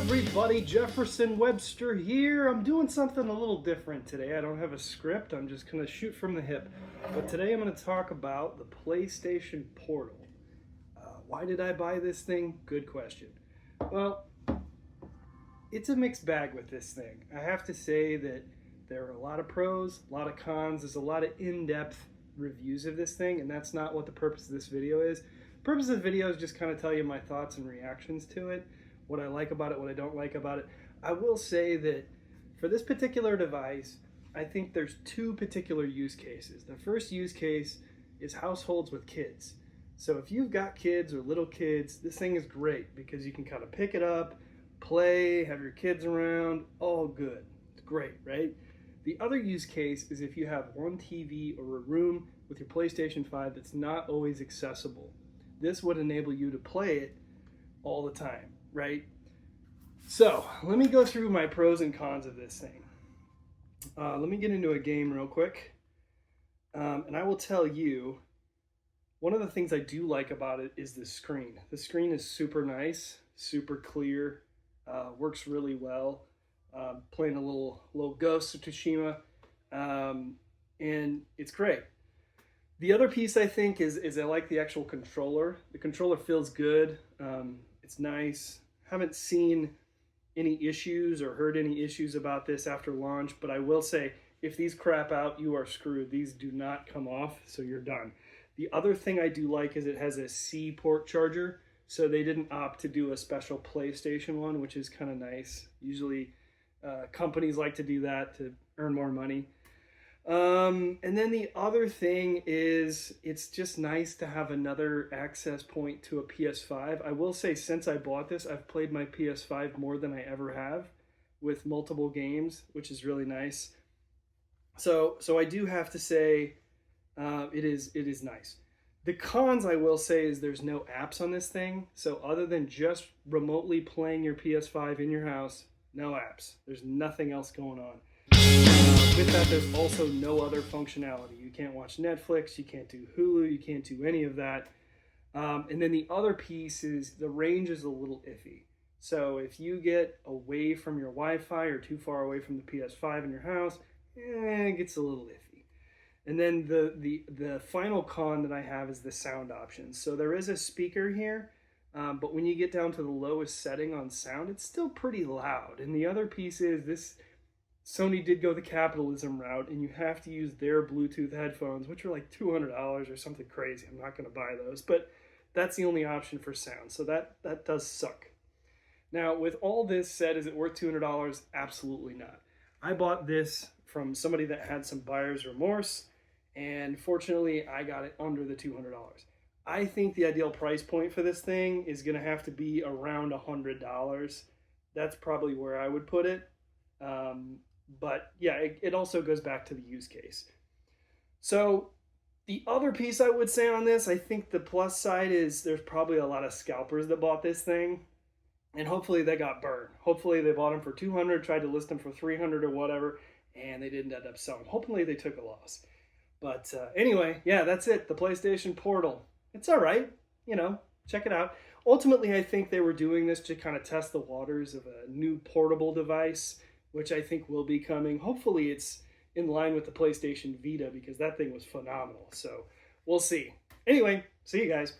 everybody, Jefferson Webster here. I'm doing something a little different today. I don't have a script, I'm just going to shoot from the hip. But today I'm going to talk about the PlayStation Portal. Why did I buy this thing? Good question. Well, it's a mixed bag with this thing. I have to say that there are a lot of pros, a lot of cons. There's a lot of in-depth reviews of this thing, and that's not what the purpose of this video is. The purpose of the video is just kind of tell you my thoughts and reactions to it, what I like about it, what I don't like about it. I will say that for this particular device, I think there's two particular use cases. The first use case is households with kids. So if you've got kids or little kids, this thing is great because you can kind of pick it up, play, have your kids around, all good. It's great, right? The other use case is if you have one TV or a room with your PlayStation 5 that's not always accessible. This would enable you to play it all the time, right? So let me go through my pros and cons of this thing. Let me get into a game real quick. And I will tell you, one of the things I do like about it is the screen. The screen is super nice, super clear, works really well. Playing a little Ghost of Tsushima, and it's great. The other piece I think is I like the actual controller. The controller feels good. It's nice. Haven't seen any issues or heard any issues about this after launch, but I will say if these crap out, you are screwed. These do not come off, so you're done. The other thing I do like is it has a C port charger, so they didn't opt to do a special PlayStation one, which is kind of nice. Usually companies like to do that to earn more money. And then the other thing is it's just nice to have another access point to a PS5. I will say since I bought this, I've played my PS5 more than I ever have with multiple games, which is really nice. So I do have to say it is nice. The cons I will say is there's no apps on this thing. So other than just remotely playing your PS5 in your house, no apps. There's nothing else going on. With that, there's also no other functionality. You can't watch Netflix, you can't do Hulu, you can't do any of that. And then the other piece is the range is a little iffy. So if you get away from your Wi-Fi or too far away from the PS5 in your house, it gets a little iffy. And then the final con that I have is the sound options. So there is a speaker here. But when you get down to the lowest setting on sound, it's still pretty loud. And the other piece is this, Sony did go the capitalism route, and you have to use their Bluetooth headphones, which are like $200 or something crazy. I'm not going to buy those, but that's the only option for sound. So that does suck. Now, with all this said, is it worth $200? Absolutely not. I bought this from somebody that had some buyer's remorse, and fortunately, I got it under the $200. I think the ideal price point for this thing is going to have to be around $100. That's probably where I would put it. But yeah, it also goes back to the use case. So the other piece I would say on this, I think the plus side is there's probably a lot of scalpers that bought this thing, and hopefully they got burned. Hopefully they bought them for $200, tried to list them for $300 or whatever, and they didn't end up selling. Hopefully they took a loss. But anyway, yeah, that's it. The PlayStation Portal. It's all right, check it out. Ultimately, I think they were doing this to kind of test the waters of a new portable device, which I think will be coming. Hopefully, it's in line with the PlayStation Vita because that thing was phenomenal. So we'll see. Anyway, see you guys.